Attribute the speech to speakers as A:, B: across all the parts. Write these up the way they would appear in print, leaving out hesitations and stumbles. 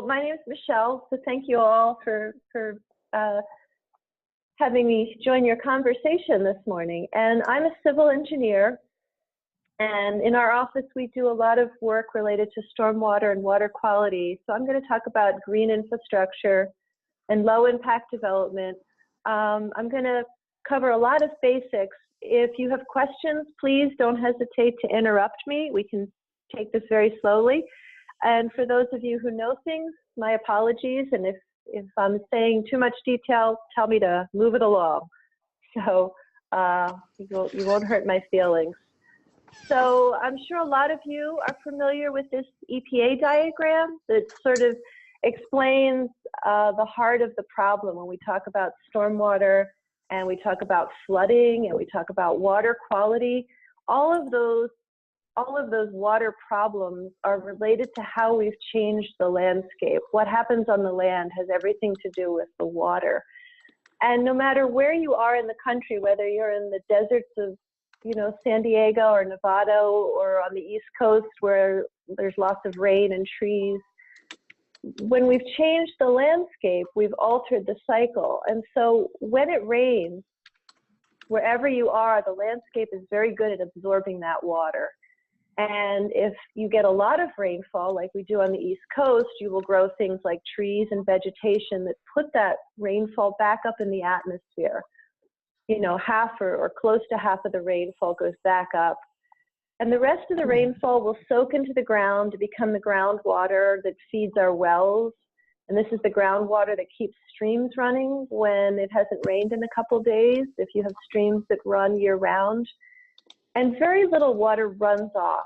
A: My name is Michelle, so thank you all for having me join your conversation this morning. And I'm a civil engineer, and in our office we do a lot of work related to stormwater and water quality. So I'm going to talk about green infrastructure and low impact development. I'm going to cover a lot of basics. If you have questions, please don't hesitate to interrupt me. We can take this very slowly. And for those of you who know things, my apologies. And if I'm saying too much detail, tell me to move it along. So you won't hurt my feelings. So I'm sure a lot of you are familiar with this EPA diagram that sort of explains the heart of the problem when we talk about stormwater and we talk about flooding and we talk about water quality. All of those water problems are related to how we've changed the landscape. What happens on the land has everything to do with the water. And no matter where you are in the country, whether you're in the deserts of San Diego or Nevada or on the East Coast where there's lots of rain and trees, when we've changed the landscape, we've altered the cycle. And so when it rains, wherever you are, the landscape is very good at absorbing that water. And if you get a lot of rainfall, like we do on the East Coast, you will grow things like trees and vegetation that put that rainfall back up in the atmosphere. Half or close to half of the rainfall goes back up. And the rest of the rainfall will soak into the ground to become the groundwater that feeds our wells. And this is the groundwater that keeps streams running when it hasn't rained in a couple of days, if you have streams that run year round. And very little water runs off.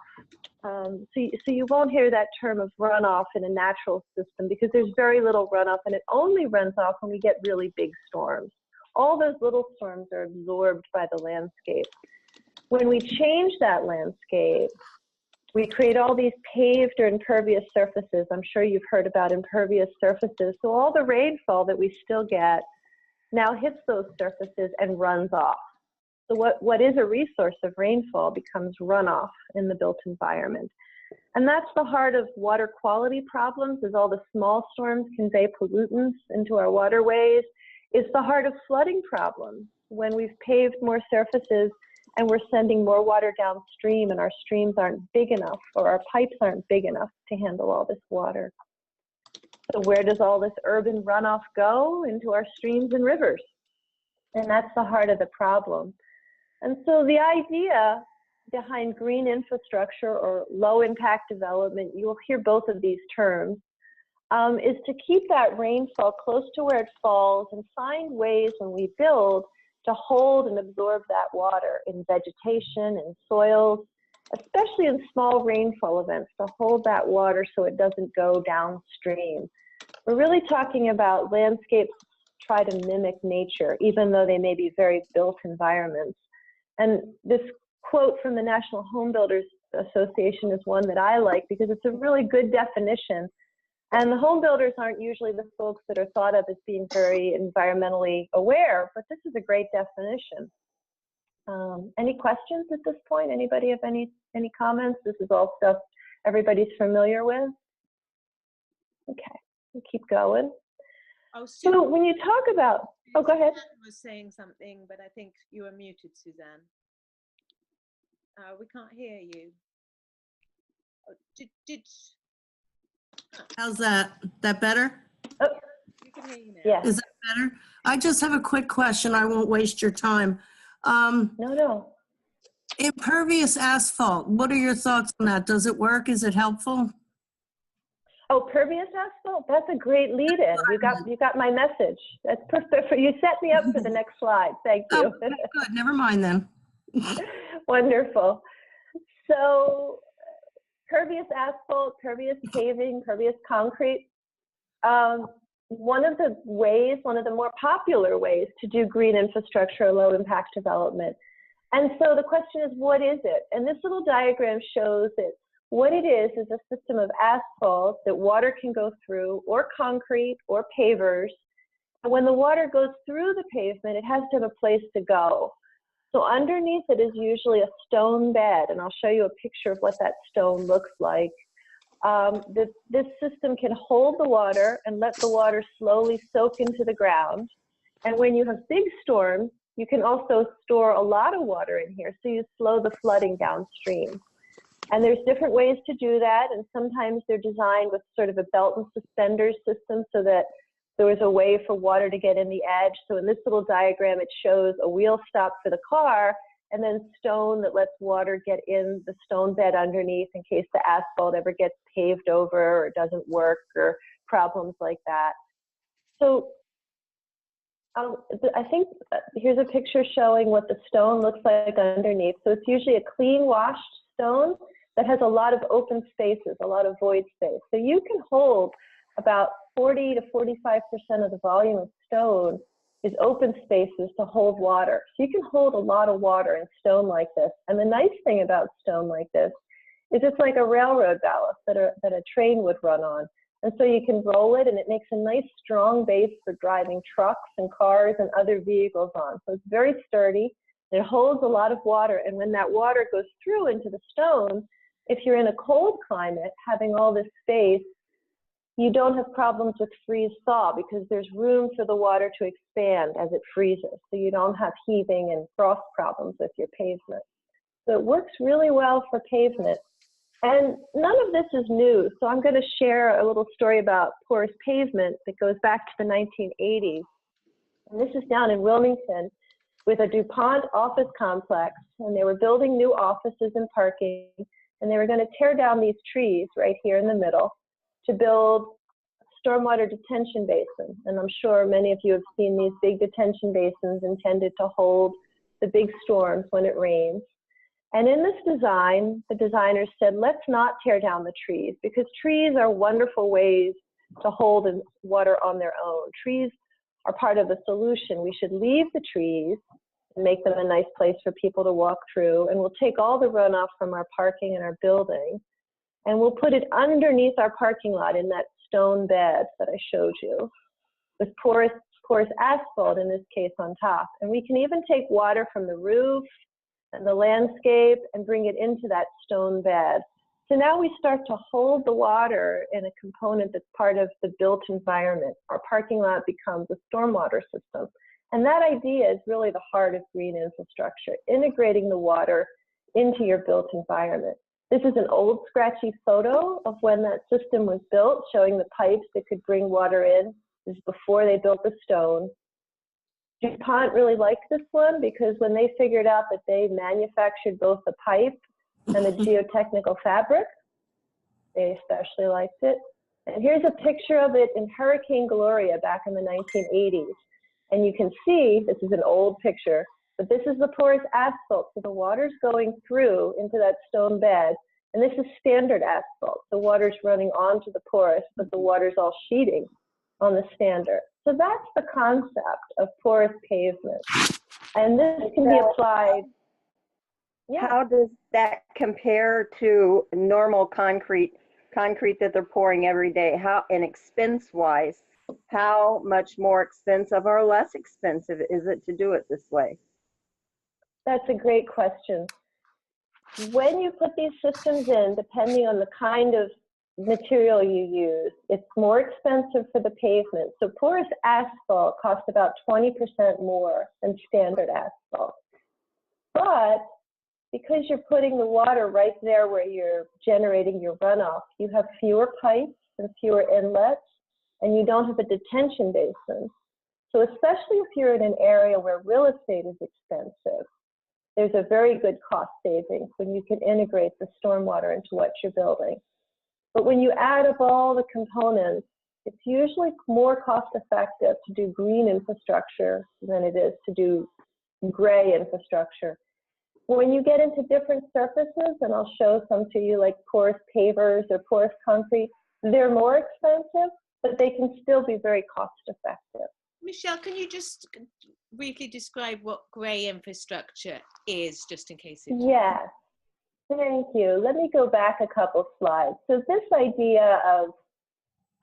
A: So you won't hear that term of runoff in a natural system because there's very little runoff, and it only runs off when we get really big storms. All those little storms are absorbed by the landscape. When we change that landscape, we create all these paved or impervious surfaces. I'm sure you've heard about impervious surfaces. So all the rainfall that we still get now hits those surfaces and runs off. So what is a resource of rainfall becomes runoff in the built environment. And that's the heart of water quality problems, is all the small storms convey pollutants into our waterways. It's the heart of flooding problems when we've paved more surfaces and we're sending more water downstream and our streams aren't big enough or our pipes aren't big enough to handle all this water. So where does all this urban runoff go? Into our streams and rivers. And that's the heart of the problem. And so the idea behind green infrastructure or low impact development, you'll hear both of these terms, is to keep that rainfall close to where it falls and find ways when we build to hold and absorb that water in vegetation and soils, especially in small rainfall events, to hold that water so it doesn't go downstream. We're really talking about landscapes try to mimic nature, even though they may be very built environments. And this quote from the National Home Builders Association is one that I like because it's a really good definition. And the home builders aren't usually the folks that are thought of as being very environmentally aware, but this is a great definition. Any questions at this point? Anybody have any comments? This is all stuff everybody's familiar with. Okay, we'll keep going.
B: Oh,
A: so when you talk about, oh, go ahead.
B: Suzanne was saying something, but I think you were muted, Suzanne. We can't hear you. Oh,
C: How's that? That better?
A: Oh,
B: you can hear you now.
A: yeah.
C: Is that better? I just have a quick question. I won't waste your time.
A: No.
C: Impervious asphalt. What are your thoughts on that? Does it work? Is it helpful?
A: Oh, pervious asphalt? That's a great lead-in. You got my message. That's perfect. You set me up for the next slide. Thank you.
C: Oh, good. Never mind then.
A: Wonderful. So, pervious asphalt, pervious paving, pervious concrete. One of the more popular ways to do green infrastructure or low impact development. And so the question is, what is it? And this little diagram shows it. What it is a system of asphalt that water can go through, or concrete, or pavers. And when the water goes through the pavement, it has to have a place to go. So underneath it is usually a stone bed, and I'll show you a picture of what that stone looks like. This system can hold the water and let the water slowly soak into the ground. And when you have big storms, you can also store a lot of water in here, so you slow the flooding downstream. And there's different ways to do that, and sometimes they're designed with sort of a belt and suspenders system so that there was a way for water to get in the edge. So in this little diagram, it shows a wheel stop for the car, and then stone that lets water get in the stone bed underneath in case the asphalt ever gets paved over or doesn't work or problems like that. So I think here's a picture showing what the stone looks like underneath. So it's usually a clean washed stone that has a lot of open spaces, a lot of void space. So you can hold about 40 to 45% of the volume of stone is open spaces to hold water. So you can hold a lot of water in stone like this. And the nice thing about stone like this is it's like a railroad ballast that a train would run on. And so you can roll it, and it makes a nice strong base for driving trucks and cars and other vehicles on. So it's very sturdy. It holds a lot of water. And when that water goes through into the stone, if you're in a cold climate, having all this space, you don't have problems with freeze-thaw because there's room for the water to expand as it freezes. So you don't have heaving and frost problems with your pavement. So it works really well for pavement. And none of this is new. So I'm going to share a little story about porous pavement that goes back to the 1980s. And this is down in Wilmington with a DuPont office complex. And they were building new offices and parking. And they were going to tear down these trees right here in the middle to build a stormwater detention basin. And I'm sure many of you have seen these big detention basins intended to hold the big storms when it rains. And in this design, the designers said, let's not tear down the trees because trees are wonderful ways to hold water on their own. Trees are part of the solution. We should leave the trees and make them a nice place for people to walk through. And we'll take all the runoff from our parking and our building, and we'll put it underneath our parking lot in that stone bed that I showed you with porous asphalt, in this case, on top. And we can even take water from the roof and the landscape and bring it into that stone bed. So now we start to hold the water in a component that's part of the built environment. Our parking lot becomes a stormwater system. And that idea is really the heart of green infrastructure, integrating the water into your built environment. This is an old scratchy photo of when that system was built, showing the pipes that could bring water in. This is before they built the stone. DuPont really liked this one because when they figured out that they manufactured both the pipe and the geotechnical fabric, they especially liked it. And here's a picture of it in Hurricane Gloria back in the 1980s. And you can see, this is an old picture, but this is the porous asphalt. So the water's going through into that stone bed. And this is standard asphalt. The water's running onto the porous, but the water's all sheeting on the standard. So that's the concept of porous pavement. And this can be applied. Yeah.
D: How does that compare to normal concrete that they're pouring every day? How, and expense-wise, how much more expensive or less expensive is it to do it this way?
A: That's a great question. When you put these systems in, depending on the kind of material you use, it's more expensive for the pavement. So porous asphalt costs about 20% more than standard asphalt. But because you're putting the water right there where you're generating your runoff, you have fewer pipes and fewer inlets, and you don't have a detention basin. So especially if you're in an area where real estate is expensive, there's a very good cost savings when you can integrate the stormwater into what you're building. But when you add up all the components, it's usually more cost effective to do green infrastructure than it is to do gray infrastructure. When you get into different surfaces, and I'll show some to you like porous pavers or porous concrete, they're more expensive, but they can still be very cost effective.
B: Michelle, can you just briefly describe what grey infrastructure is, just in case it's...
A: Yes, thank you. Let me go back a couple slides. So this idea of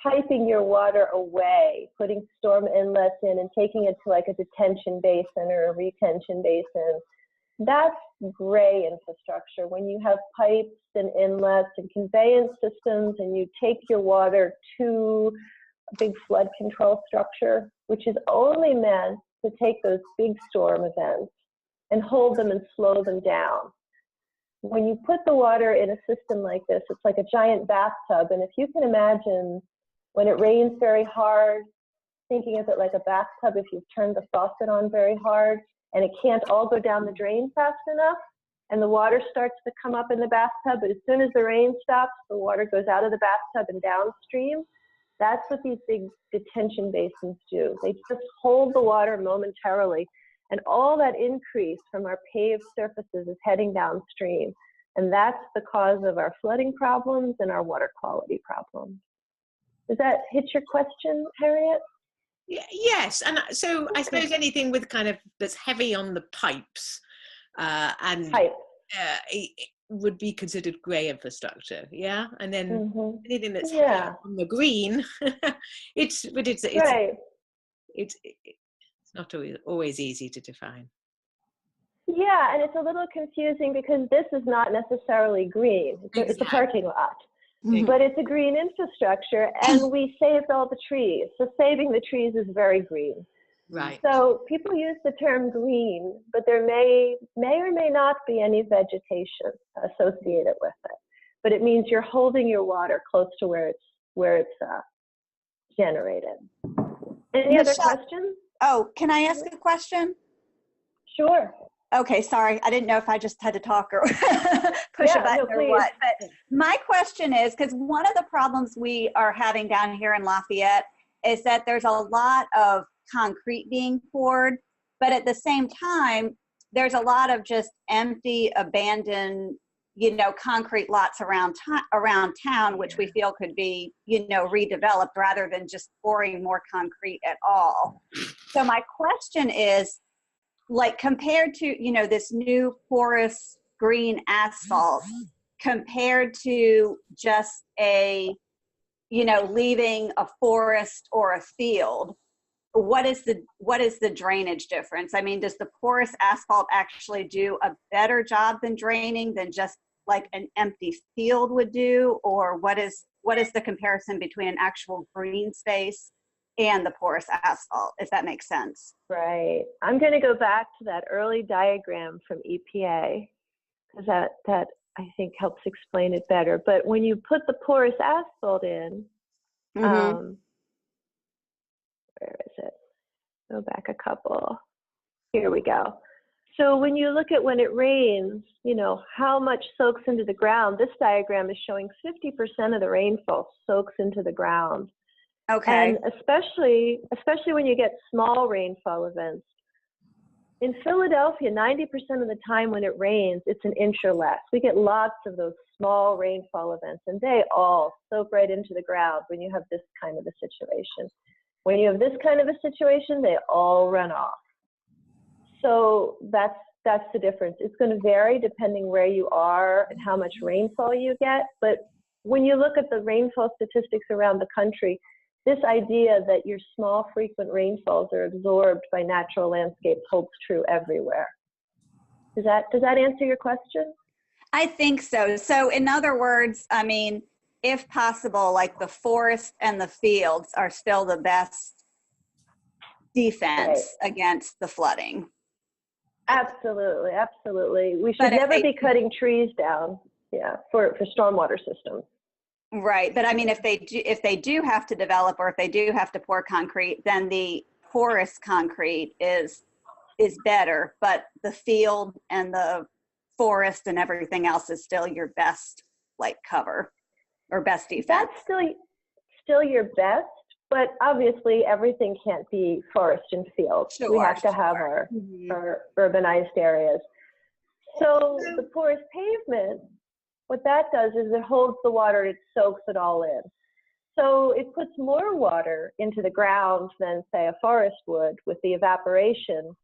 A: piping your water away, putting storm inlets in and taking it to like a detention basin or a retention basin, That's gray infrastructure. When you have pipes and inlets and conveyance systems and you take your water to a big flood control structure, which is only meant to take those big storm events and hold them and slow them down. When you put the water in a system like this, it's like a giant bathtub. And if you can imagine when it rains very hard, thinking of it like a bathtub, if you've turned the faucet on very hard and it can't all go down the drain fast enough, and the water starts to come up in the bathtub, but as soon as the rain stops, the water goes out of the bathtub and downstream. That's what these big detention basins do. They just hold the water momentarily, and all that increase from our paved surfaces is heading downstream. And that's the cause of our flooding problems and our water quality problems. Does that hit your question, Harriet?
B: Yes, and so I suppose anything with kind of that's heavy on the pipes and it would be considered grey infrastructure, yeah. And then anything that's heavy on the green, it's
A: right.
B: It's not always easy to define.
A: Yeah, and it's a little confusing because this is not necessarily green. It's a parking lot. But it's a green infrastructure, and we saved all the trees. So saving the trees is very green.
B: Right.
A: So people use the term green, but there may or may not be any vegetation associated with it. But it means you're holding your water close to where it's generated. Any other questions?
E: Oh, can I ask a question?
A: Sure.
E: Okay, sorry. I didn't know if I just had to talk or push a button or what. But my question is, because one of the problems we are having down here in Lafayette is that there's a lot of concrete being poured, but at the same time, there's a lot of just empty, abandoned, concrete lots around town, which we feel could be, redeveloped rather than just pouring more concrete at all. So my question is, like, compared to, this new porous green asphalt, compared to just leaving a forest or a field, what is the drainage difference? I mean, does the porous asphalt actually do a better job than draining than just like an empty field would do? Or what is the comparison between an actual green space and the porous asphalt, if that makes sense?
A: Right. I'm going to go back to that early diagram from EPA, because that I think helps explain it better. But when you put the porous asphalt in, where is it? Go back a couple. Here we go. So when you look at when it rains, how much soaks into the ground. This diagram is showing 50% of the rainfall soaks into the ground.
E: Okay.
A: And especially when you get small rainfall events. In Philadelphia, 90% of the time when it rains, it's an inch or less. We get lots of those small rainfall events, and they all soak right into the ground when you have this kind of a situation. When you have this kind of a situation, they all run off. So that's the difference. It's going to vary depending where you are and how much rainfall you get. But when you look at the rainfall statistics around the country, this idea that your small frequent rainfalls are absorbed by natural landscapes holds true everywhere. Does that answer your question?
E: I think so. So in other words, I mean, if possible, like the forest and the fields are still the best defense against the flooding.
A: Absolutely, absolutely. We should never be cutting trees down, for stormwater systems.
E: Right, but I mean, if they do have to develop, or if they do have to pour concrete, then the porous concrete is better, but the field and the forest and everything else is still your best cover or best defense.
A: That's still your best, but obviously everything can't be forest and field. We have to have our urbanized areas. So the porous pavement, what that does is it holds the water, it soaks it all in. So it puts more water into the ground than, say, a forest would with the evaporation.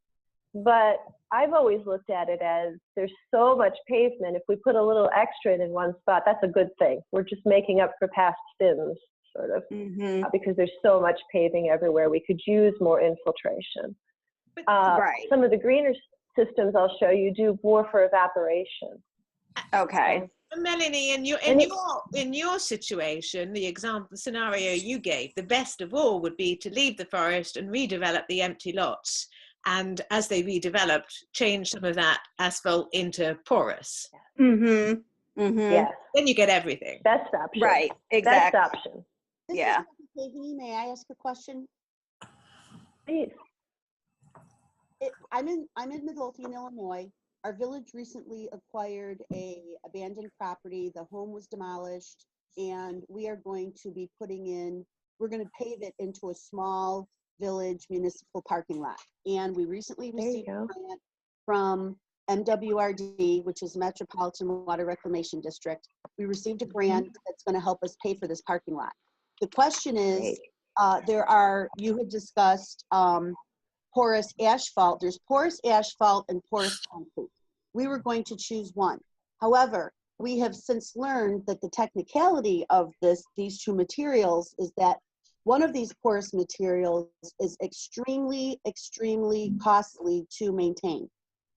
A: But I've always looked at it as there's so much pavement. If we put a little extra in one spot, that's a good thing. We're just making up for past sins, sort of, because there's so much paving everywhere. We could use more infiltration. Some of the greener systems I'll show you do more for evaporation.
E: Okay.
B: Melanie, in your situation, the scenario you gave, the best of all would be to leave the forest and redevelop the empty lots. And as they redeveloped, change some of that asphalt into porous.
E: Mm-hmm. Mm-hmm.
A: Yes.
B: Then you get everything.
A: Best option.
E: Right. Exactly.
A: Best option.
E: Yeah.
F: May I ask a question?
A: Please.
F: I'm in Midlothian, Illinois. Our village recently acquired a abandoned property. The home was demolished, and we are going to be we're going to pave it into a small village municipal parking lot. And we recently received a grant from MWRD, which is Metropolitan Water Reclamation District. We received a grant that's going to help us pay for this parking lot. The question is, you had discussed porous asphalt. There's porous asphalt and porous concrete. We were going to choose one. However, we have since learned that the technicality of these two materials is that one of these porous materials is extremely, extremely costly to maintain.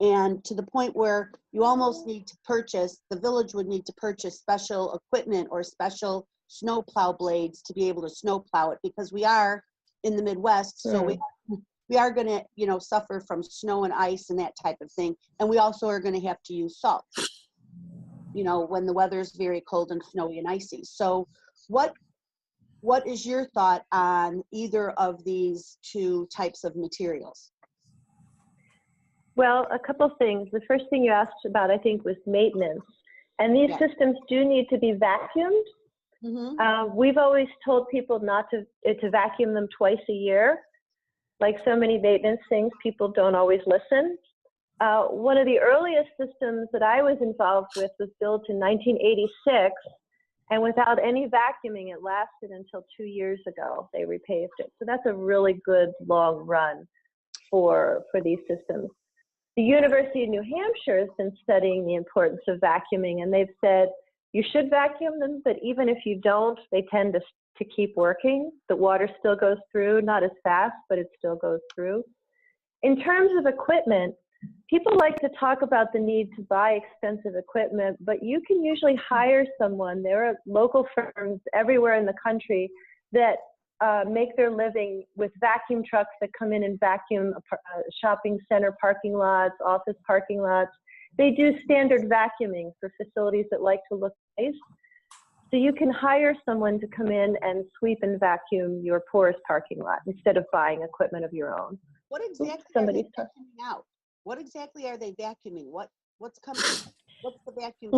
F: And to the point where you almost need to the village would need to purchase special equipment or special snow plow blades to be able to snow plow it, because we are in the Midwest, so we are going to, suffer from snow and ice and that type of thing. And we also are going to have to use salt, when the weather is very cold and snowy and icy. So what is your thought on either of these two types of materials?
A: Well, a couple things. The first thing you asked about, I think, was maintenance. And these systems do need to be vacuumed. Mm-hmm. We've always told people not to vacuum them twice a year. Like so many maintenance things, people don't always listen. One of the earliest systems that I was involved with was built in 1986, and without any vacuuming, it lasted until 2 years ago. They repaved it. So that's a really good long run for these systems. The University of New Hampshire has been studying the importance of vacuuming, and they've said you should vacuum them, but even if you don't, they tend to keep working. The water still goes through, not as fast, but it still goes through. In terms of equipment, people like to talk about the need to buy expensive equipment, but you can usually hire someone. There are local firms everywhere in the country that make their living with vacuum trucks that come in and vacuum shopping center parking lots, office parking lots. They do standard vacuuming for facilities that like to look nice. So you can hire someone to come in and sweep and vacuum your porous parking lot instead of buying equipment of your own.
F: What exactly are they vacuuming out? What exactly are they vacuuming? What's coming? What's the vacuum?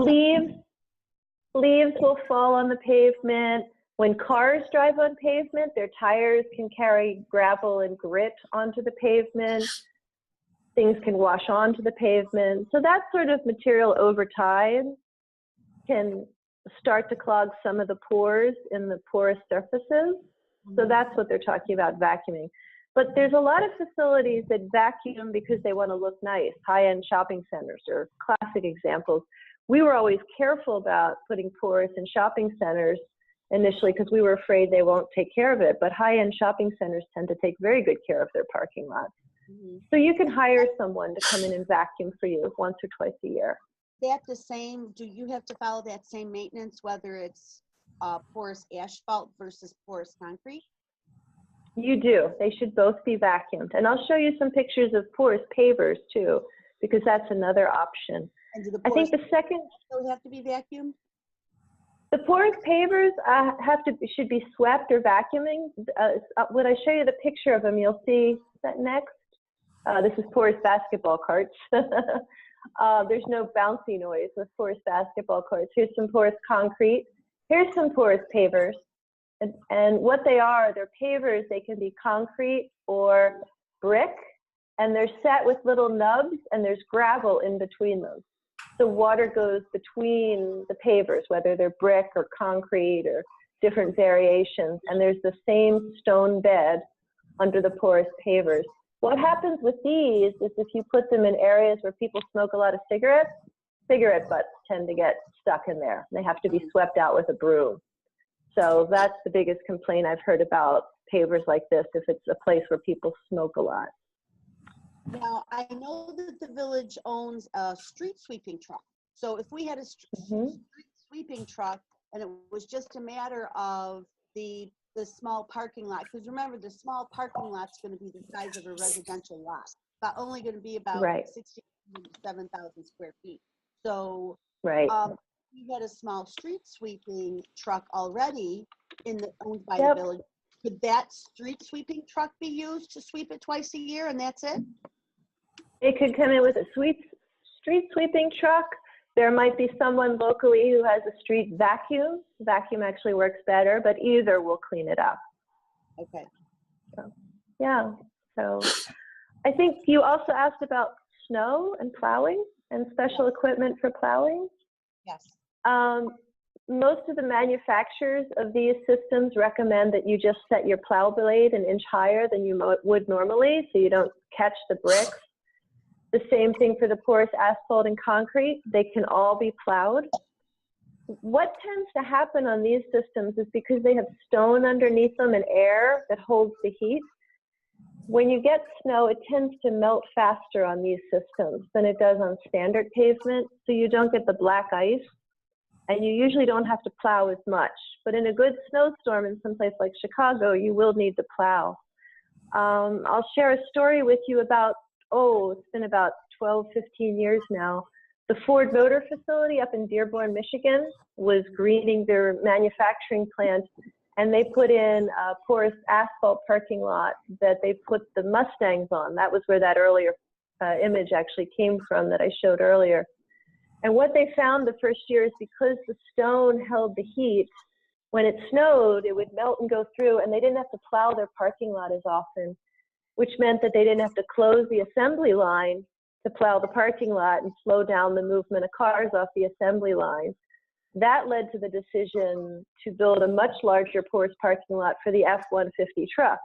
A: Leaves will fall on the pavement. When cars drive on pavement, their tires can carry gravel and grit onto the pavement. Things can wash onto the pavement. So that sort of material over time can start to clog some of the pores in the porous surfaces. So that's what they're talking about vacuuming. But there's a lot of facilities that vacuum because they want to look nice. High-end shopping centers are classic examples. We were always careful about putting porous in shopping centers initially because we were afraid they won't take care of it. But high-end shopping centers tend to take very good care of their parking lots. So you can hire someone to come in and vacuum for you once or twice a year.
F: Do you have to follow that same maintenance, whether it's porous asphalt versus porous concrete?
A: You do. They should both be vacuumed. And I'll show you some pictures of porous pavers too, because that's another option.
F: And do the
A: I think the second
F: have to be vacuumed?
A: The porous pavers should be swept or vacuuming. When I show you the picture of them, you'll see that next. This is porous basketball courts. There's no bouncy noise with porous basketball courts. Here's some porous concrete. Here's some porous pavers. And what they are, they're pavers. They can be concrete or brick, and they're set with little nubs, and there's gravel in between them. So water goes between the pavers, whether they're brick or concrete or different variations, and there's the same stone bed under the porous pavers. What happens with these is if you put them in areas where people smoke a lot of cigarettes, cigarette butts tend to get stuck in there. They have to be swept out with a broom. So that's the biggest complaint I've heard about pavers like this, if it's a place where people smoke a lot.
F: Now, I know that the village owns a street sweeping truck. So if we had a street sweeping truck and it was just a matter of the small parking lot, because remember, the small parking lot's going to be the size of a residential lot, but only going to be about 67,000 square feet. So we had a small street sweeping truck already owned by the village. Could that street sweeping truck be used to sweep it twice a year and that's it?
A: It could come in with a street sweeping truck. There might be someone locally who has a street vacuum. Vacuum actually works better, but either will clean it up.
F: Okay.
A: So, yeah. So I think you also asked about snow and plowing and special equipment for plowing.
F: Yes.
A: Most of the manufacturers of these systems recommend that you just set your plow blade an inch higher than you would normally, so you don't catch the bricks. The same thing for the porous asphalt and concrete. They can all be plowed. What tends to happen on these systems is because they have stone underneath them and air that holds the heat. When you get snow, it tends to melt faster on these systems than it does on standard pavement, so you don't get the black ice, and you usually don't have to plow as much. But in a good snowstorm in some place like Chicago, you will need to plow. I'll share a story with you about, it's been about 12, 15 years now. The Ford Motor facility up in Dearborn, Michigan was greening their manufacturing plant, and they put in a porous asphalt parking lot that they put the Mustangs on. That was where that earlier image actually came from that I showed earlier. And what they found the first year is because the stone held the heat, when it snowed, it would melt and go through, and they didn't have to plow their parking lot as often, which meant that they didn't have to close the assembly line to plow the parking lot and slow down the movement of cars off the assembly line. That led to the decision to build a much larger porous parking lot for the F-150 trucks.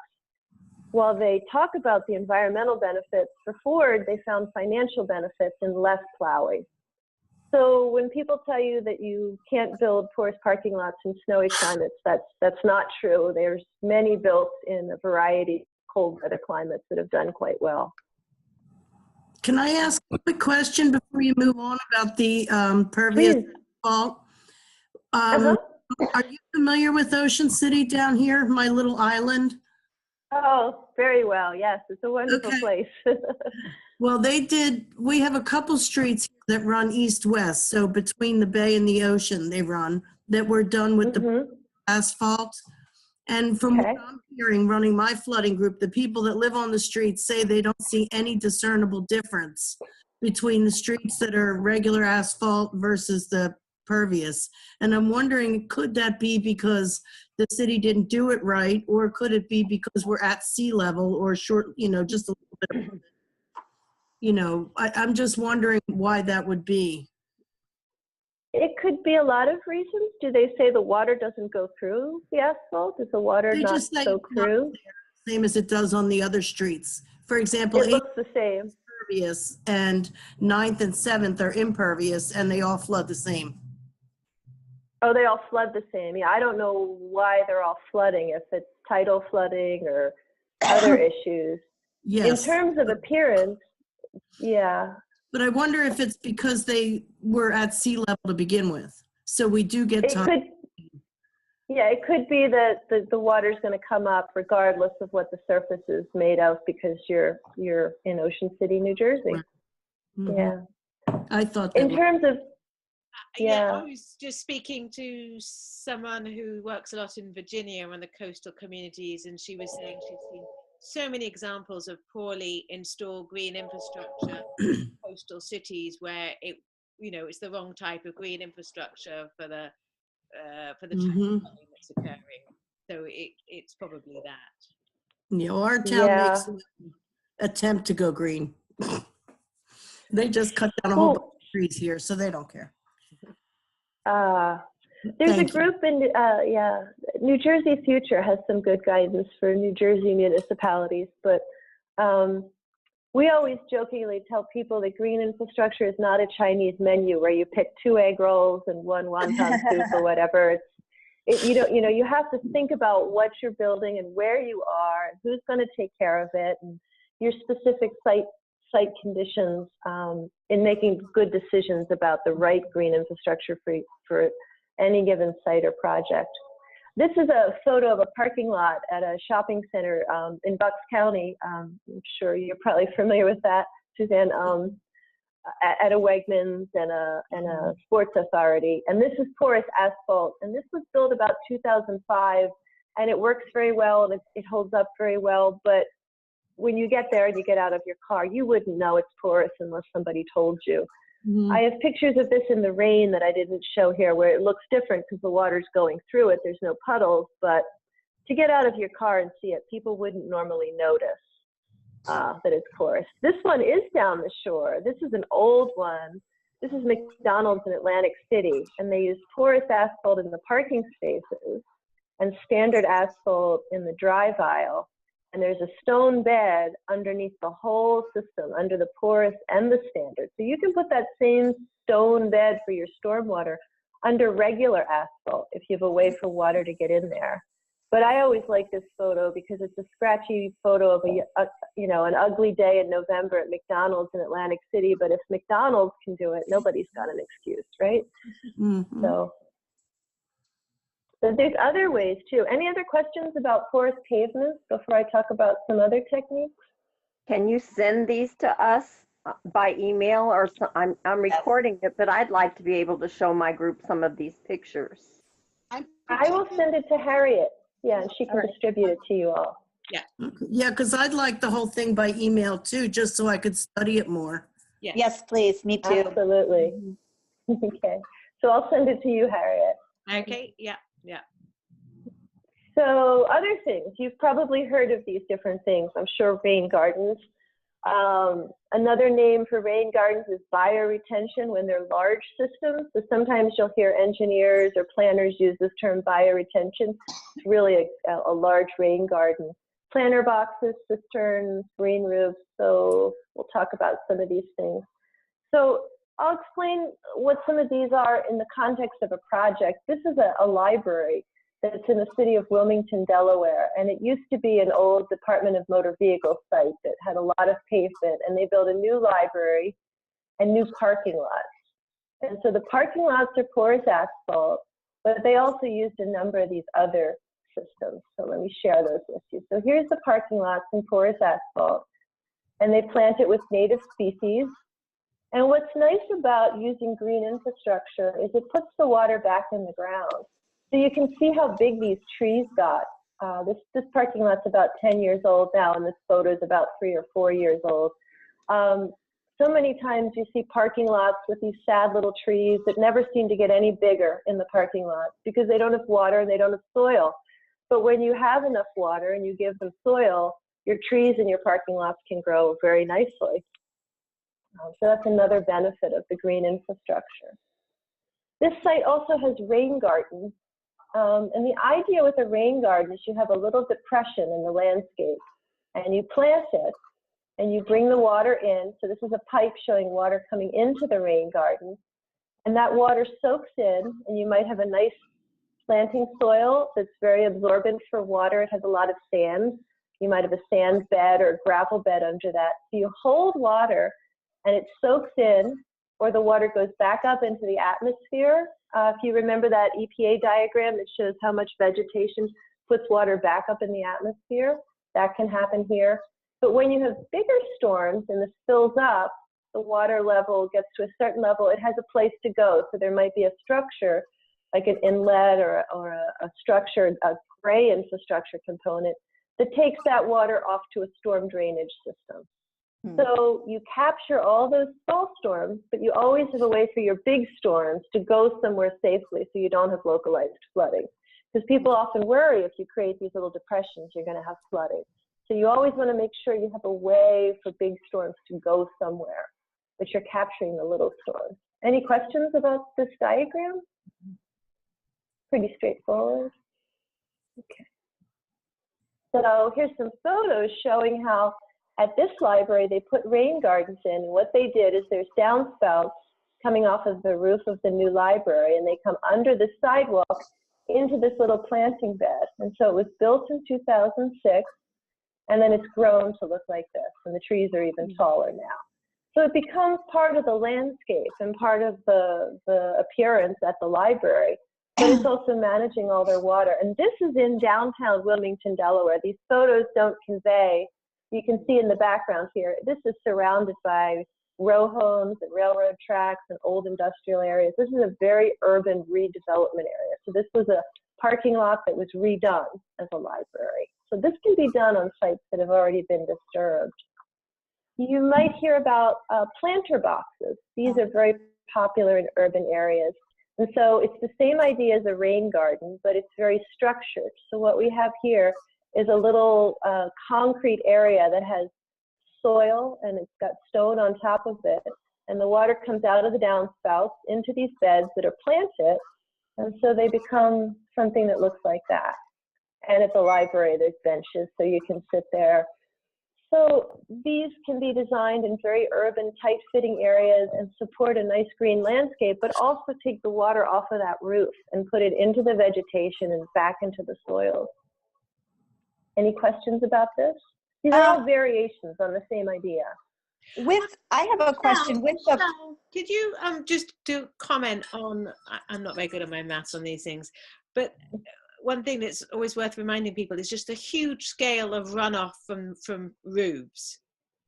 A: While they talk about the environmental benefits, for Ford, they found financial benefits in less plowing. So when people tell you that you can't build porous parking lots in snowy climates, that's not true. There's many built in a variety of cold weather climates that have done quite well.
C: Can I ask a quick question before you move on about the pervious asphalt? Are you familiar with Ocean City down here, my little island?
A: Oh, very well. Yes, it's a wonderful place.
C: Well, we have a couple streets that run east-west. So between the bay and the ocean, they run, that were done with the asphalt. And from what I'm hearing, running my flooding group, the people that live on the streets say they don't see any discernible difference between the streets that are regular asphalt versus the pervious. And I'm wondering, could that be because the city didn't do it right, or could it be because we're at sea level or short, just a little bit, I'm just wondering why that would be.
A: It could be a lot of reasons. Do they say the water doesn't go through the asphalt? Is the water not soak through?
C: Same as it does on the other streets. For example,
A: it looks the same.
C: Impervious and 9th and 7th are impervious, and they all flood the same.
A: Oh, they all flood the same. Yeah, I don't know why they're all flooding, if it's tidal flooding or other issues.
C: Yes.
A: In terms of appearance, yeah.
C: But I wonder if it's because they were at sea level to begin with. So we do get time.
A: It could be that the water's going to come up regardless of what the surface is made of, because you're in Ocean City, New Jersey.
C: Mm-hmm.
A: Yeah.
C: I thought
A: in terms of
B: I was just speaking to someone who works a lot in Virginia and the coastal communities, and she was saying she's seen so many examples of poorly installed green infrastructure in coastal cities where it's the wrong type of green infrastructure for the type of flooding that's occurring. So it's probably that.
C: Our town makes an attempt to go green. They just cut down a whole bunch of trees here, so they don't care.
A: There's a group in, New Jersey Future has some good guidance for New Jersey municipalities, but we always jokingly tell people that green infrastructure is not a Chinese menu where you pick 2 egg rolls and 1 wonton soup or whatever. You have to think about what you're building and where you are, and who's going to take care of it, and your specific site site conditions in making good decisions about the right green infrastructure for any given site or project. This is a photo of a parking lot at a shopping center in Bucks County. I'm sure you're probably familiar with that, Suzanne, at a Wegmans and a sports authority. And this is Porous Asphalt. And this was built about 2005, and it works very well, and it holds up very well. But when you get there and you get out of your car, you wouldn't know it's porous unless somebody told you. Mm-hmm. I have pictures of this in the rain that I didn't show here, where it looks different because the water's going through it. There's no puddles, but to get out of your car and see it, people wouldn't normally notice that it's porous. This one is down the shore. This is an old one. This is McDonald's in Atlantic City, and they use porous asphalt in the parking spaces and standard asphalt in the drive aisle. And there's a stone bed underneath the whole system, under the porous and the standard. So you can put that same stone bed for your stormwater under regular asphalt if you have a way for water to get in there. But I always like this photo because it's a scratchy photo of an ugly day in November at McDonald's in Atlantic City. But if McDonald's can do it, nobody's got an excuse, right? Mm-hmm. So there's other ways too. Any other questions about porous pavements before I talk about some other techniques?
D: Can you send these to us by email, or I'm recording it, but I'd like to be able to show my group some of these pictures.
A: I will send it to Harriet. Yeah, and she can distribute it to you all.
B: Yeah.
C: Yeah, because I'd like the whole thing by email too, just so I could study it more.
B: Yeah.
E: Yes, please. Me too.
A: Absolutely. Mm-hmm. Okay. So I'll send it to you, Harriet.
B: Okay. Yeah. Yeah.
A: So other things, you've probably heard of these different things. I'm sure rain gardens. Another name for rain gardens is bioretention when they're large systems. So sometimes you'll hear engineers or planners use this term bioretention. It's really a large rain garden. Planter boxes, cisterns, green roofs. So we'll talk about some of these things. So I'll explain what some of these are in the context of a project. This is a library that's in the city of Wilmington, Delaware, and it used to be an old Department of Motor Vehicle site that had a lot of pavement, and they built a new library and new parking lots. And so the parking lots are porous asphalt, but they also used a number of these other systems. So let me share those with you. So here's the parking lots in porous asphalt, and they plant it with native species. And what's nice about using green infrastructure is it puts the water back in the ground. So you can see how big these trees got. This parking lot's about 10 years old now, and this photo is about 3 or 4 years old. So many times you see parking lots with these sad little trees that never seem to get any bigger in the parking lot because they don't have water and they don't have soil. But when you have enough water and you give them soil, your trees in your parking lots can grow very nicely. So that's another benefit of the green infrastructure. This site also has rain gardens. And the idea with a rain garden is you have a little depression in the landscape, and you plant it, and you bring the water in. So this is a pipe showing water coming into the rain garden, and that water soaks in, and you might have a nice planting soil that's very absorbent for water. It has a lot of sand. You might have a sand bed or a gravel bed under that. So you hold water, and it soaks in, or the water goes back up into the atmosphere. If you remember that EPA diagram that shows how much vegetation puts water back up in the atmosphere, that can happen here. But when you have bigger storms and this fills up, the water level gets to a certain level, it has a place to go. So there might be a structure, like an inlet or a structure, a gray infrastructure component, that takes that water off to a storm drainage system. So you capture all those small storms, but you always have a way for your big storms to go somewhere safely so you don't have localized flooding. Because people often worry if you create these little depressions, you're going to have flooding. So you always want to make sure you have a way for big storms to go somewhere, but you're capturing the little storms. Any questions about this diagram? Pretty straightforward. Okay. So here's some photos showing how at this library, they put rain gardens in. And what they did is there's downspouts coming off of the roof of the new library, and they come under the sidewalk into this little planting bed. And so it was built in 2006. And then it's grown to look like this, and the trees are even taller now. So it becomes part of the landscape and part of the appearance at the library, but it's also managing all their water. And this is in downtown Wilmington, Delaware. These photos don't convey, you can see in the background here, this is surrounded by row homes and railroad tracks and old industrial areas. This is a very urban redevelopment area. So this was a parking lot that was redone as a library. So this can be done on sites that have already been disturbed. You might hear about planter boxes. These are very popular in urban areas. And so it's the same idea as a rain garden, but it's very structured. So what we have here is a little concrete area that has soil, and it's got stone on top of it. And the water comes out of the downspouts into these beds that are planted. And so they become something that looks like that. And at the library, there's benches, so you can sit there. So these can be designed in very urban, tight-fitting areas and support a nice green landscape, but also take the water off of that roof and put it into the vegetation and back into the soils. Any questions about this? These are all variations on the same idea.
E: I have a question.
B: Could you just do comment on, I'm not very good at my maths on these things, but one thing that's always worth reminding people is just the huge scale of runoff from roofs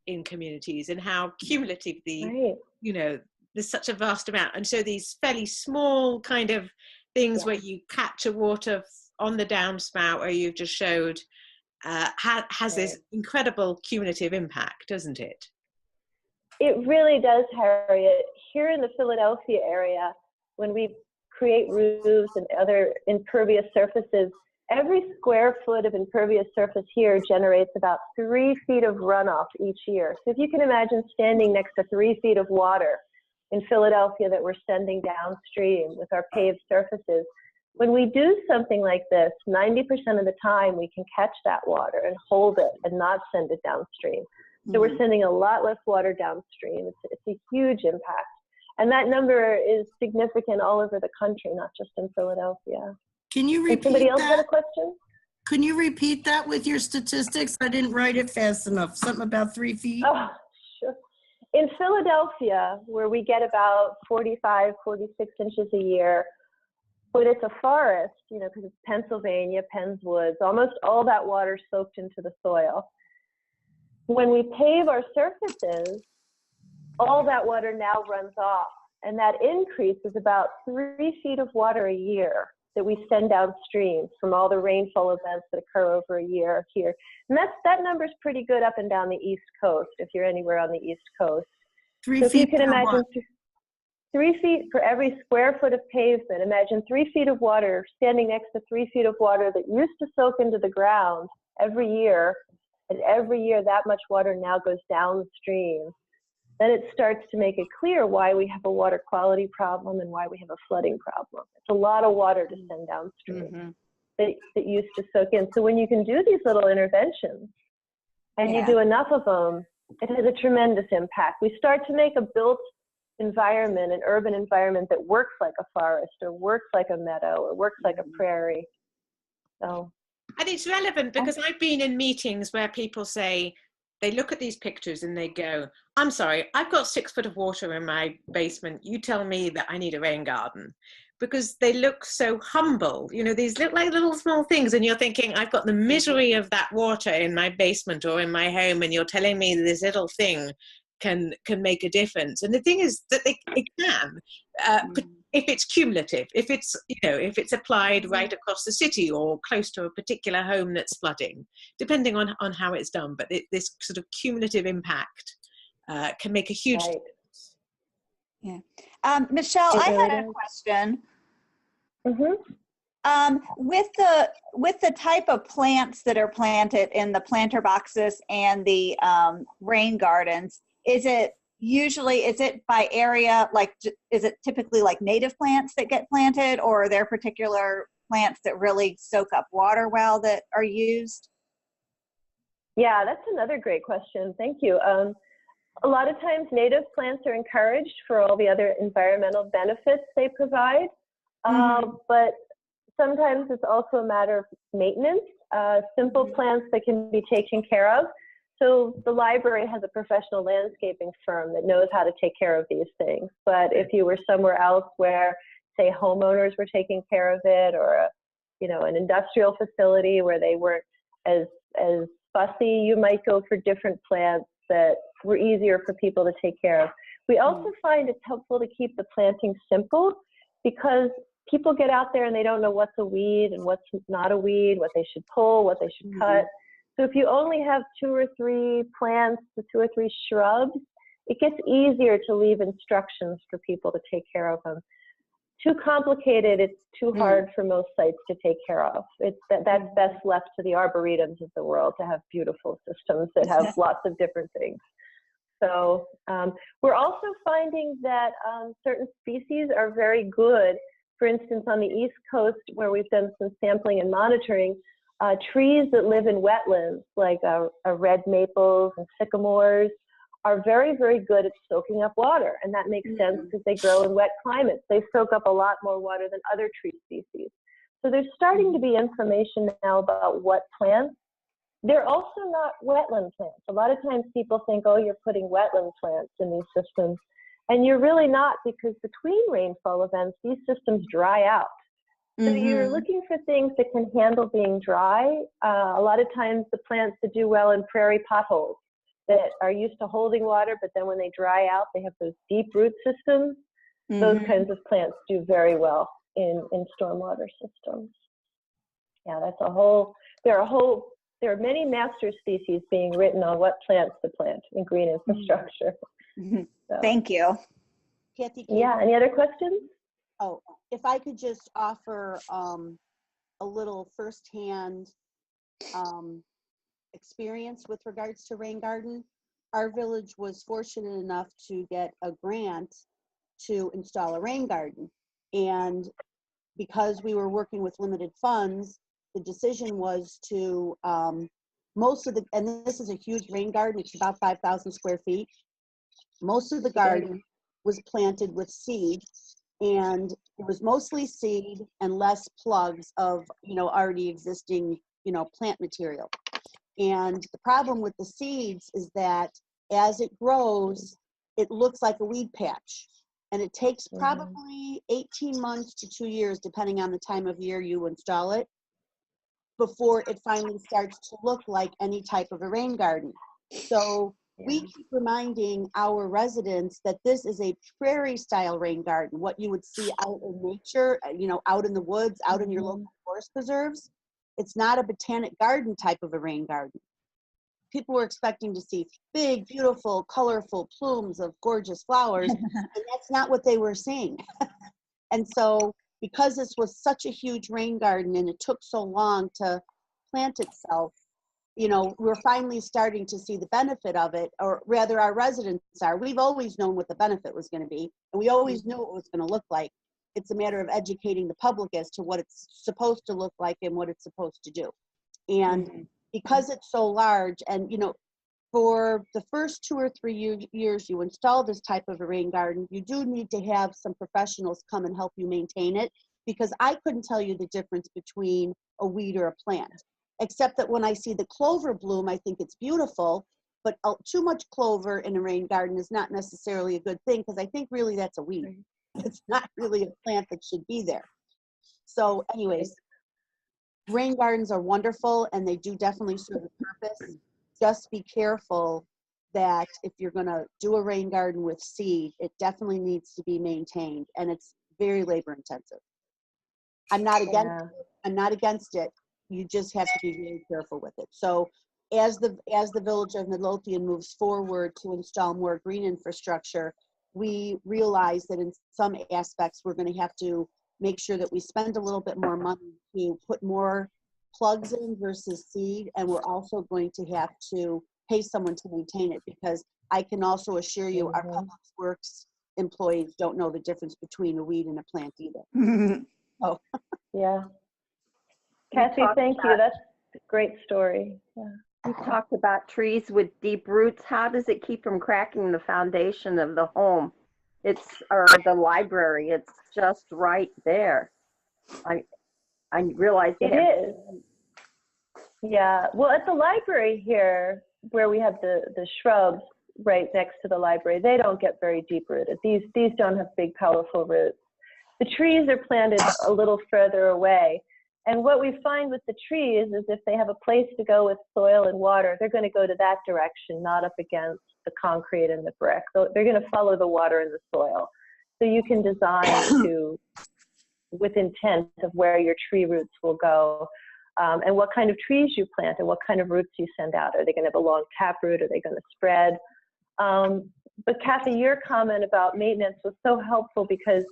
B: in communities, and how cumulatively, you know, there's such a vast amount. And so these fairly small kind of things where you capture water on the downspout, or you've just showed, has this incredible cumulative impact, doesn't it?
A: It really does, Harriet. Here in the Philadelphia area, when we create roofs and other impervious surfaces, every square foot of impervious surface here generates about 3 feet of runoff each year. So if you can imagine standing next to 3 feet of water in Philadelphia that we're sending downstream with our paved surfaces, when we do something like this, 90% of the time we can catch that water and hold it and not send it downstream. So we're sending a lot less water downstream. It's a huge impact. And that number is significant all over the country, not just in Philadelphia.
C: Can you repeat that?
A: Somebody else had a question?
C: Can you repeat that with your statistics? I didn't write it fast enough. Something about 3 feet?
A: Oh, sure. In Philadelphia, where we get about 45, 46 inches a year, but it's a forest, you know, because it's Pennsylvania, Penn's Woods, almost all that water soaked into the soil. When we pave our surfaces, all that water now runs off, and that increase is about 3 feet of water a year that we send downstream from all the rainfall events that occur over a year here. And that number's pretty good up and down the East Coast, if you're anywhere on the East Coast.
C: 3
A: so
C: feet.
A: If you can imagine 3 feet for every square foot of pavement, imagine 3 feet of water standing next to 3 feet of water that used to soak into the ground every year, and every year that much water now goes downstream. Then it starts to make it clear why we have a water quality problem and why we have a flooding problem. It's a lot of water to send downstream that used to soak in. So when you can do these little interventions and you do enough of them, it has a tremendous impact. We start to make a built environment, an urban environment that works like a forest or works like a meadow or works like a prairie. So.
B: And it's relevant because I've been in meetings where people say, they look at these pictures and they go, I'm sorry, I've got 6 foot of water in my basement. You tell me that I need a rain garden. Because they look so humble. You know, these look like little small things, and you're thinking, I've got the misery of that water in my basement or in my home, and you're telling me this little thing can make a difference. And the thing is that it can, if it's cumulative, if it's, you know, if it's applied right across the city or close to a particular home that's flooding, depending on how it's done. But this sort of cumulative impact can make a huge difference.
E: Yeah. Michelle, I had a question. With the type of plants that are planted in the planter boxes and the rain gardens, is it by area, like, is it typically like native plants that get planted, or are there particular plants that really soak up water well that are used?
A: Yeah, that's another great question. Thank you. A lot of times native plants are encouraged for all the other environmental benefits they provide, but sometimes it's also a matter of maintenance. simple plants that can be taken care of. So the library has a professional landscaping firm that knows how to take care of these things. But if you were somewhere else where, say, homeowners were taking care of it, or an industrial facility where they weren't as fussy, you might go for different plants that were easier for people to take care of. We also find it's helpful to keep the planting simple, because people get out there and they don't know what's a weed and what's not a weed, what they should pull, what they should cut. So if you only have 2 or 3 plants, 2 or 3 shrubs, it gets easier to leave instructions for people to take care of them. Too complicated, it's too hard for most sites to take care of. That's best left to the arboretums of the world to have beautiful systems that have lots of different things. So we're also finding that certain species are very good. For instance, on the East Coast, where we've done some sampling and monitoring, trees that live in wetlands, like red maples and sycamores, are very, very good at soaking up water. And that makes sense because they grow in wet climates. They soak up a lot more water than other tree species. So there's starting to be information now about what plants. They're also not wetland plants. A lot of times people think, oh, you're putting wetland plants in these systems. And you're really not, because between rainfall events, these systems dry out. So you're looking for things that can handle being dry. A lot of times the plants that do well in prairie potholes that are used to holding water, but then when they dry out, they have those deep root systems. Those kinds of plants do very well in stormwater systems. Yeah, that's a whole, there are many master species being written on what plants to plant in green infrastructure. So.
E: Thank you.
F: Kathy,
A: yeah, any other questions?
F: Oh, if I could just offer a little firsthand experience with regards to rain garden. Our village was fortunate enough to get a grant to install a rain garden. And because we were working with limited funds, the decision was to, and this is a huge rain garden, it's about 5,000 square feet. Most of the garden was planted with seed, and it was mostly seed and less plugs of, already existing, plant material. And the problem with the seeds is that as it grows, it looks like a weed patch. And it takes probably 18 months to 2 years, depending on the time of year you install it, before it finally starts to look like any type of a rain garden. So we keep reminding our residents that this is a prairie style rain garden, what you would see out in nature, out in the woods, out in your local forest preserves. It's not a botanic garden type of a rain garden. People were expecting to see big, beautiful, colorful plumes of gorgeous flowers, and that's not what they were seeing. And so because this was such a huge rain garden and it took so long to plant itself, we're finally starting to see the benefit of it, or rather our residents are. We've always known what the benefit was going to be, and we always knew what it was going to look like. It's a matter of educating the public as to what it's supposed to look like and what it's supposed to do. And because it's so large, and for the first 2 or 3 years you install this type of a rain garden, you do need to have some professionals come and help you maintain it, because I couldn't tell you the difference between a weed or a plant, except that when I see the clover bloom, I think it's beautiful, but too much clover in a rain garden is not necessarily a good thing, because I think really that's a weed. It's not really a plant that should be there. So anyways, rain gardens are wonderful, and they do definitely serve a purpose. Just be careful that if you're going to do a rain garden with seed, it definitely needs to be maintained, and it's very labor intensive. I'm not against it. You just have to be very careful with it. So as the village of Midlothian moves forward to install more green infrastructure, we realize that in some aspects we're going to have to make sure that we spend a little bit more money to put more plugs in versus seed, and we're also going to have to pay someone to maintain it, because I can also assure you our public works employees don't know the difference between a weed and a plant either. Oh.
A: Yeah. Kathy, thank you. That's a great story. Yeah.
D: You talked about trees with deep roots. How does it keep from cracking the foundation of the home? Or the library. It's just right there. I realize
A: it is. Yeah, well, at the library here, where we have the shrubs right next to the library, they don't get very deep rooted. These don't have big, powerful roots. The trees are planted a little further away. And what we find with the trees is if they have a place to go with soil and water, they're going to go to that direction, not up against the concrete and the brick. So they're going to follow the water and the soil. So you can design with intent of where your tree roots will go. And what kind of trees you plant and what kind of roots you send out. Are they going to have a long taproot? Are they going to spread? But Kathy, your comment about maintenance was so helpful because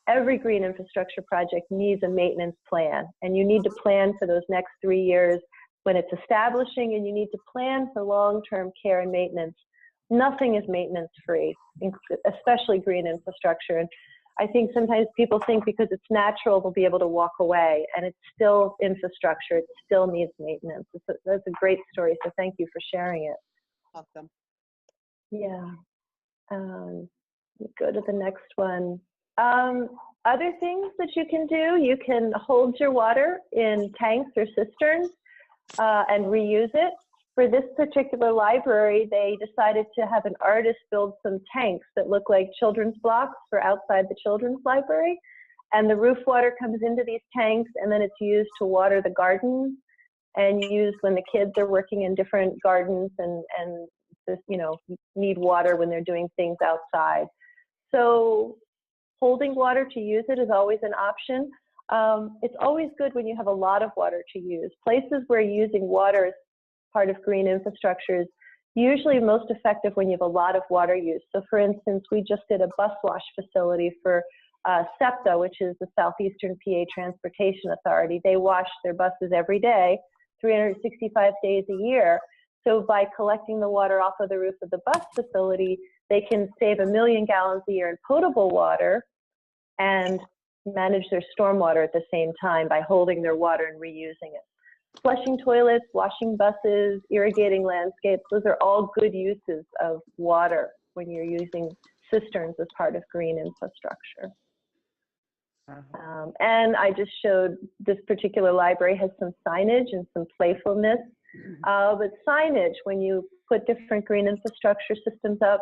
A: every green infrastructure project needs a maintenance plan. And you need to plan for those next 3 years when it's establishing, and you need to plan for long-term care and maintenance. Nothing is maintenance free, especially green infrastructure. And I think sometimes people think because it's natural, they'll be able to walk away, and it's still infrastructure. It still needs maintenance. That's a great story, so thank you for sharing it.
F: Welcome.
A: Yeah. Go to the next one. Other things that you can do, you can hold your water in tanks or cisterns and reuse it. For this particular library, they decided to have an artist build some tanks that look like children's blocks for outside the children's library. And the roof water comes into these tanks, and then it's used to water the gardens and used when the kids are working in different gardens and this, need water when they're doing things outside. So holding water to use it is always an option. It's always good when you have a lot of water to use. Places where using water is part of green infrastructure is usually most effective when you have a lot of water use. So for instance, we just did a bus wash facility for SEPTA, which is the Southeastern PA Transportation Authority. They wash their buses every day, 365 days a year. So by collecting the water off of the roof of the bus facility, they can save 1 million gallons a year in potable water and manage their stormwater at the same time by holding their water and reusing it. Flushing toilets, washing buses, irrigating landscapes, those are all good uses of water when you're using cisterns as part of green infrastructure. And I just showed this particular library has some signage and some playfulness. But signage, when you put different green infrastructure systems up,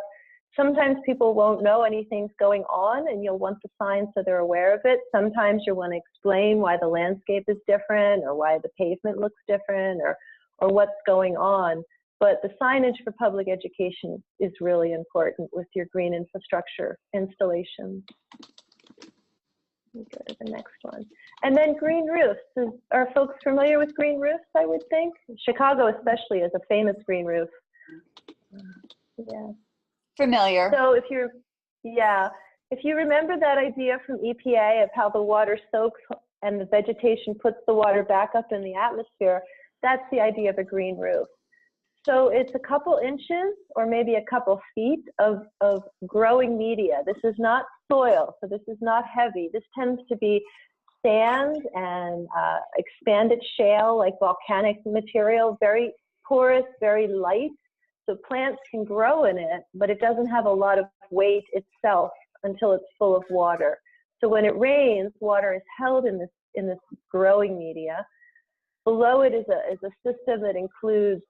A: sometimes people won't know anything's going on, and you'll want the sign so they're aware of it. Sometimes you'll want to explain why the landscape is different or why the pavement looks different or what's going on. But the signage for public education is really important with your green infrastructure installations. Let me go to the next one. And then green roofs. Are folks familiar with green roofs, I would think? Chicago especially is a famous green roof. Yeah.
E: Familiar.
A: So if you remember that idea from EPA of how the water soaks and the vegetation puts the water back up in the atmosphere, that's the idea of a green roof. So it's a couple inches or maybe a couple feet of growing media. This is not soil, so this is not heavy. This tends to be sand and expanded shale, like volcanic material, very porous, very light. So plants can grow in it, but it doesn't have a lot of weight itself until it's full of water. So when it rains, water is held in this growing media. Below it is a system that includes,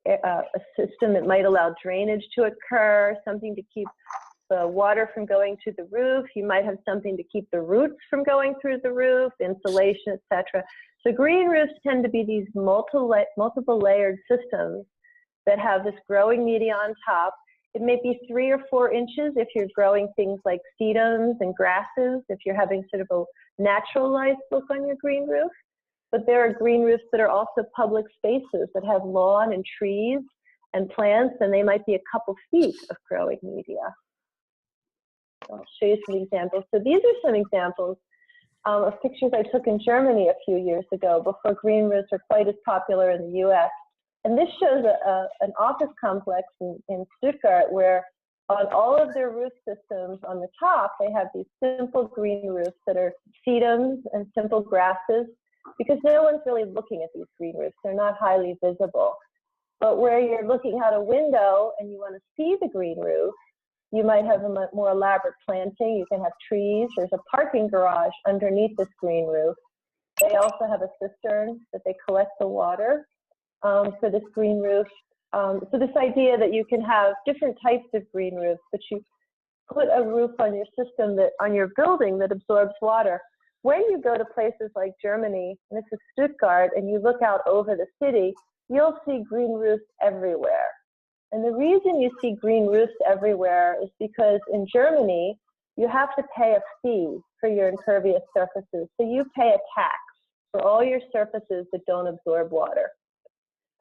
A: a system that might allow drainage to occur, something to keep the water from going to the roof. You might have something to keep the roots from going through the roof, insulation, etc. So green roofs tend to be these multiple layered systems that have this growing media on top. It may be 3 or 4 inches if you're growing things like sedums and grasses, if you're having sort of a naturalized look on your green roof. But there are green roofs that are also public spaces that have lawn and trees and plants, and they might be a couple feet of growing media. So I'll show you some examples. So these are some examples of pictures I took in Germany a few years ago before green roofs were quite as popular in the US. And this shows an office complex in Stuttgart where on all of their roof systems on the top, they have these simple green roofs that are sedums and simple grasses, because no one's really looking at these green roofs. They're not highly visible. But where you're looking out a window and you want to see the green roof, you might have a more elaborate planting. You can have trees. There's a parking garage underneath this green roof. They also have a cistern that they collect the water for this green roof. So this idea that you can have different types of green roofs, but you put a roof on your system on your building that absorbs water. When you go to places like Germany, and this is Stuttgart, and you look out over the city, you'll see green roofs everywhere. And the reason you see green roofs everywhere is because in Germany, you have to pay a fee for your impervious surfaces. So you pay a tax for all your surfaces that don't absorb water.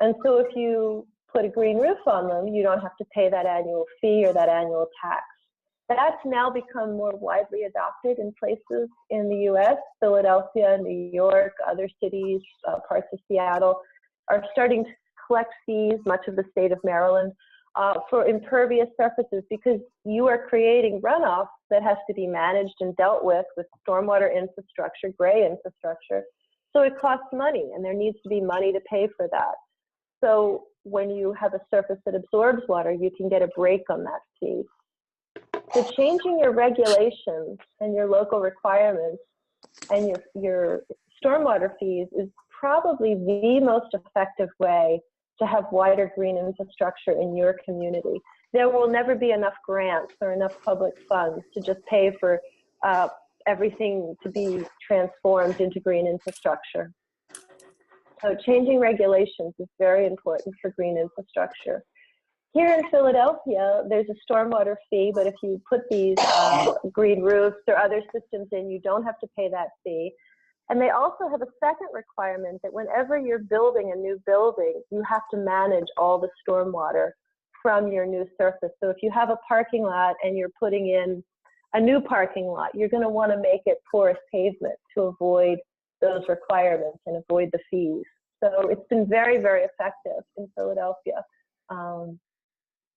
A: And so if you put a green roof on them, you don't have to pay that annual fee or that annual tax. That's now become more widely adopted in places in the US. Philadelphia, New York, other cities, parts of Seattle are starting to collect fees, much of the state of Maryland, for impervious surfaces, because you are creating runoff that has to be managed and dealt with stormwater infrastructure, gray infrastructure. So it costs money, and there needs to be money to pay for that. So when you have a surface that absorbs water, you can get a break on that fee. So changing your regulations and your local requirements and your stormwater fees is probably the most effective way to have wider green infrastructure in your community. There will never be enough grants or enough public funds to just pay for everything to be transformed into green infrastructure. So changing regulations is very important for green infrastructure. Here in Philadelphia, there's a stormwater fee, but if you put these green roofs or other systems in, you don't have to pay that fee. And they also have a second requirement that whenever you're building a new building, you have to manage all the stormwater from your new surface. So if you have a parking lot and you're putting in a new parking lot, you're going to want to make it porous pavement to avoid those requirements and avoid the fees. So it's been very, very effective in Philadelphia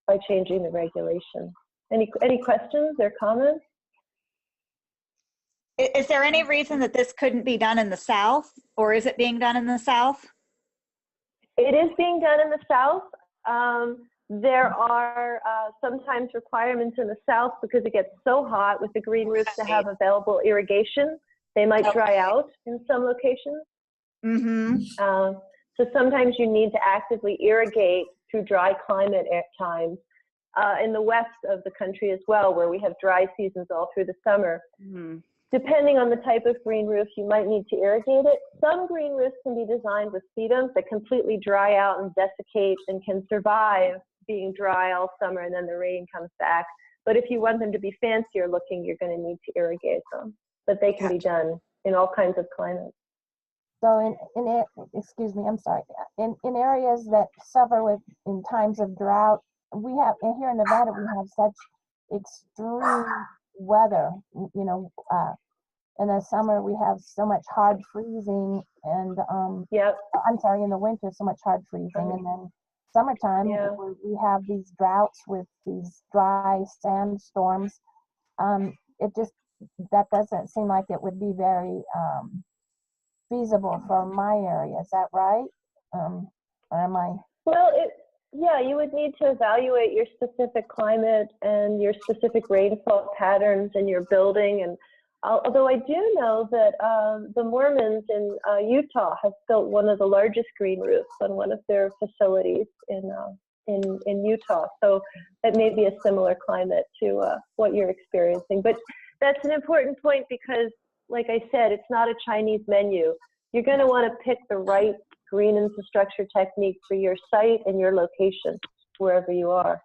A: by changing the regulation. Any questions or comments?
E: Is there any reason that this couldn't be done in the South, or is it being done in the South?
A: It is being done in the South. There are sometimes requirements in the South because it gets so hot with the green roofs to have available irrigation. They might dry out in some locations.
E: Mm-hmm.
A: So sometimes you need to actively irrigate through dry climate at times. In the west of the country as well, where we have dry seasons all through the summer. Mm-hmm. Depending on the type of green roof, you might need to irrigate it. Some green roofs can be designed with sedums that completely dry out and desiccate and can survive being dry all summer, and then the rain comes back. But if you want them to be fancier looking, you're going to need to irrigate them. But they can be done in all kinds of climates.
G: So excuse me, I'm sorry. In areas that suffer in times of drought, we have, here in Nevada, we have such extreme weather, in the summer we have so much hard freezing, and I'm sorry, in the winter so much hard freezing, and then summertime we have these droughts with these dry sandstorms. That doesn't seem like it would be very feasible for my area. Is that right? Or am I?
A: Well, you would need to evaluate your specific climate and your specific rainfall patterns in your building. And although I do know that the Mormons in Utah have built one of the largest green roofs on one of their facilities in Utah. So it may be a similar climate to what you're experiencing. But that's an important point because, like I said, it's not a Chinese menu. You're going to want to pick the right green infrastructure technique for your site and your location, wherever you are.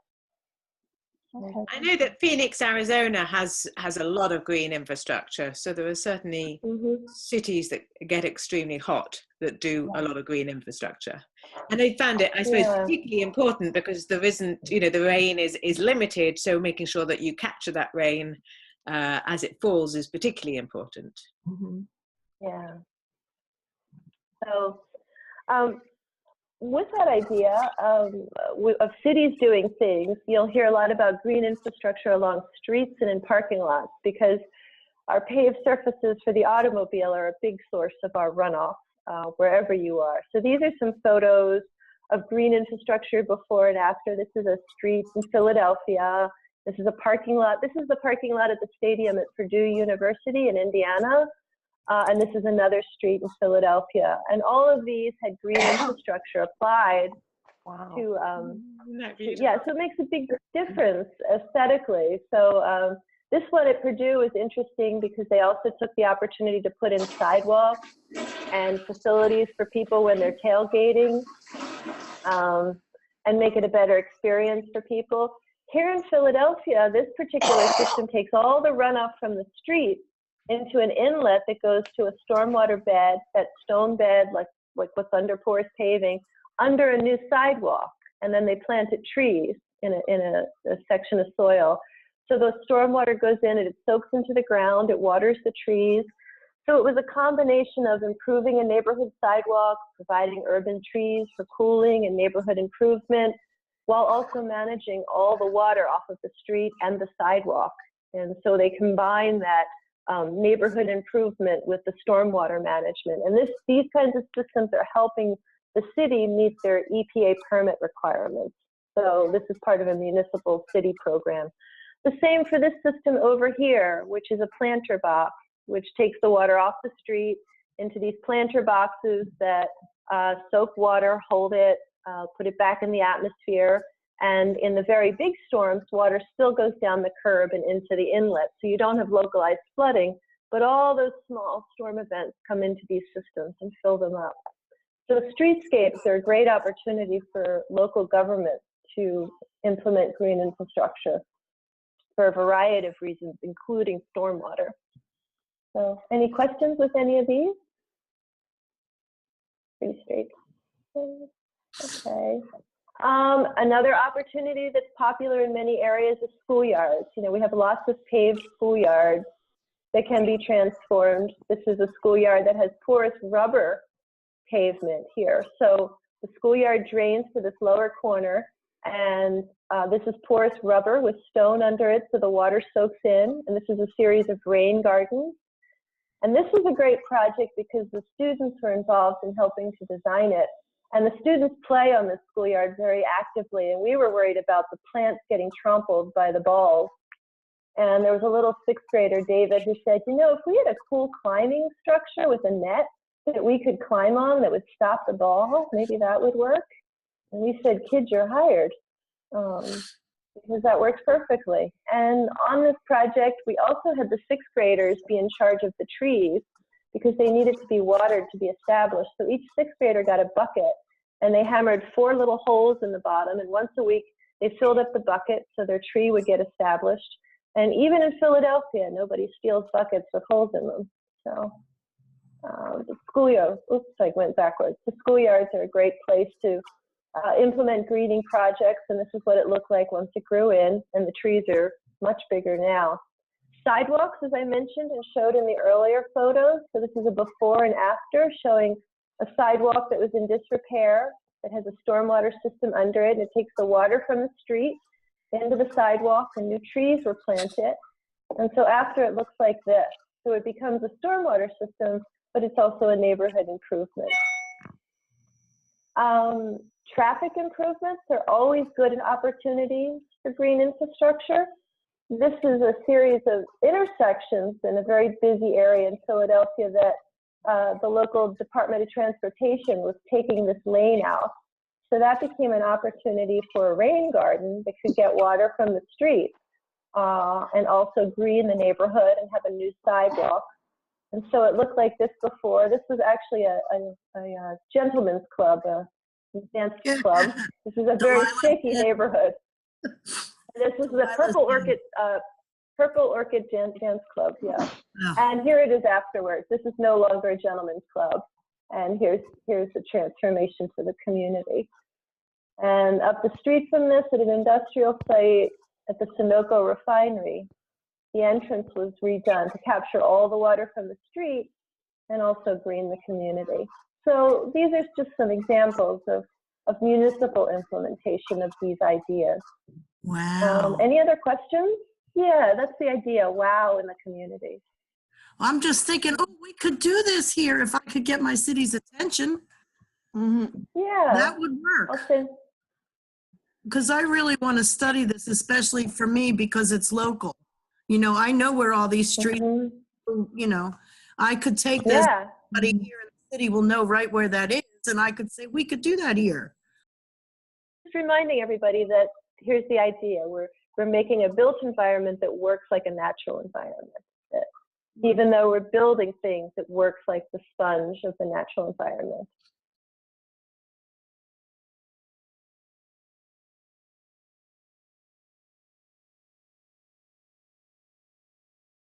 G: Okay.
B: I know that Phoenix, Arizona has a lot of green infrastructure. So there are certainly cities that get extremely hot that do a lot of green infrastructure. And I found it, I suppose, particularly important because there isn't, the rain is limited. So making sure that you capture that rain as it falls is particularly important.
G: Mm-hmm.
A: Yeah. So with that idea of cities doing things, you'll hear a lot about green infrastructure along streets and in parking lots, because our paved surfaces for the automobile are a big source of our runoff wherever you are. So these are some photos of green infrastructure before and after. This is a street in Philadelphia. This is a parking lot. This is the parking lot at the stadium at Purdue University in Indiana. And this is another street in Philadelphia. And all of these had green infrastructure applied to, yeah, so it makes a big difference aesthetically. So this one at Purdue is interesting because they also took the opportunity to put in sidewalks and facilities for people when they're tailgating, and make it a better experience for people. Here in Philadelphia, this particular system takes all the runoff from the street into an inlet that goes to a stormwater bed, that stone bed, like what's under porous paving, under a new sidewalk. And then they planted trees in a section of soil. So the stormwater goes in and it soaks into the ground, it waters the trees. So it was a combination of improving a neighborhood sidewalk, providing urban trees for cooling and neighborhood improvement, while also managing all the water off of the street and the sidewalk. And so they combine that neighborhood improvement with the stormwater management. And these kinds of systems are helping the city meet their EPA permit requirements. So this is part of a municipal city program. The same for this system over here, which is a planter box, which takes the water off the street into these planter boxes that soak water, hold it, put it back in the atmosphere. And in the very big storms, water still goes down the curb and into the inlet. So you don't have localized flooding, but all those small storm events come into these systems and fill them up. So streetscapes are a great opportunity for local government to implement green infrastructure for a variety of reasons, including stormwater. So any questions with any of these? Pretty straight. Okay. Another opportunity that's popular in many areas is schoolyards. You know, we have lots of paved schoolyards that can be transformed. This is a schoolyard that has porous rubber pavement here. So the schoolyard drains to this lower corner, and this is porous rubber with stone under it so the water soaks in, and this is a series of rain gardens. And this was a great project because the students were involved in helping to design it. And the students play on the schoolyard very actively, and we were worried about the plants getting trampled by the balls. And there was a little sixth grader, David, who said, you know, if we had a cool climbing structure with a net that we could climb on that would stop the ball, maybe that would work. And we said, kids, you're hired, because that works perfectly. And on this project, we also had the sixth graders be in charge of the trees because they needed to be watered to be established. So each sixth grader got a bucket, and they hammered 4 little holes in the bottom, and once a week they filled up the bucket so their tree would get established. And even in Philadelphia, nobody steals buckets with holes in them. So the schoolyard, oops, I went backwards. The schoolyards are a great place to implement greening projects, and this is what it looked like once it grew in, and the trees are much bigger now. Sidewalks, as I mentioned and showed in the earlier photos, so this is a before and after showing a sidewalk that was in disrepair, that has a stormwater system under it, and it takes the water from the street into the sidewalk, and new trees were planted. And so after, it looks like this. So it becomes a stormwater system, but it's also a neighborhood improvement. Traffic improvements are always good opportunities for green infrastructure. This is a series of intersections in a very busy area in Philadelphia that the local Department of Transportation was taking this lane out. So that became an opportunity for a rain garden that could get water from the street and also green the neighborhood and have a new sidewalk. And so it looked like this before. This was actually a gentleman's club, a dance club. This is a very shaky neighborhood. This is the Purple Orchid Dance Club, yeah.
C: Oh.
A: And here it is afterwards. This is no longer a gentleman's club. And here's the transformation to the community. And up the street from this, at an industrial site at the Sunoco refinery, the entrance was redone to capture all the water from the street and also green the community. So these are just some examples of municipal implementation of these ideas.
C: Wow.
A: Any other questions? Yeah, that's the idea. Wow, in the community.
C: I'm just thinking, oh, we could do this here if I could get my city's attention.
A: Yeah.
C: That would work.
A: Okay.
C: Because I really want to study this, especially for me, because it's local. You know, I know where all these streets, you know, I could take this,
A: Yeah.
C: somebody here in the city will know right where that is, and I could say, we could do that here.
A: Just reminding everybody that here's the idea. We're making a built environment that works like a natural environment. That even though we're building things, it works like the sponge of the natural environment.